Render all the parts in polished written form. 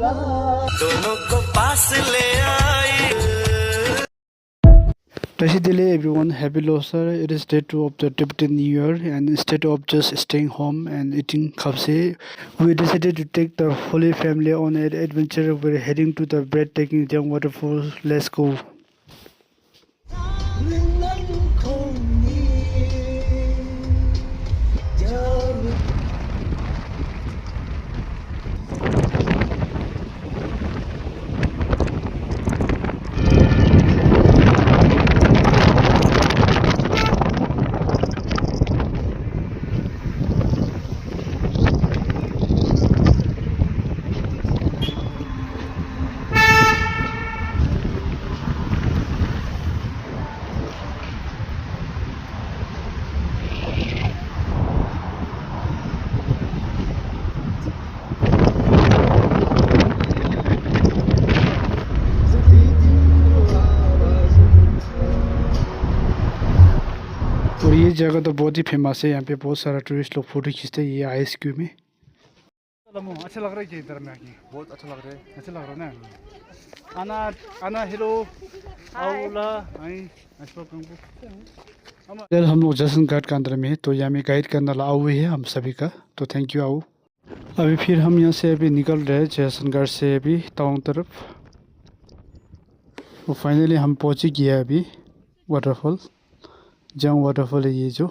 दोनों को पास ले आई. Tashi everyone, happy Losar. It is day 2 of the Tibetan New Year, and instead of just staying home and eating kapse, we decided to take the Holy Family on an adventure. We're heading to the breathtaking Jang Waterfall. Let's go. और ये जगह तो बहुत ही famous है, यहाँ पे बहुत सारा टूरिस्ट लोग फोटो खींचते हैं ये आइस क्यूब में। अच्छा लग रहा है इधर में आके, बहुत अच्छा लग रहा है, अच्छा लग रहा है ना। आना आना हेलो आउला आई ऐसा हम लोग जैसन घाट के अंदर में है, तो यहाँ में गाइड करने वाला हुए है हम सभी का, तो थैंक यू आओ। अभी फिर हम यहाँ से अभी निकल रहे हैं जैसन घाट से अभी तवांग तरफ। तो फाइनली हम पहुँच ही गया अभी वाटरफॉल, जंग वाटरफॉल है ये जो।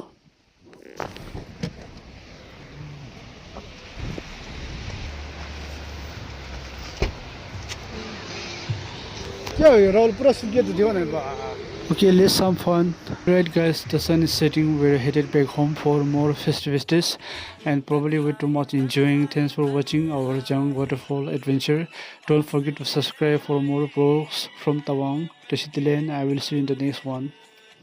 Okay, let's have fun. Right guys, the sun is setting. We're headed back home for more festivities and probably with too much enjoying. Thanks for watching our Jang Waterfall adventure. Don't forget to subscribe for more vlogs from Tawang, Tashi. I will see you in the next one.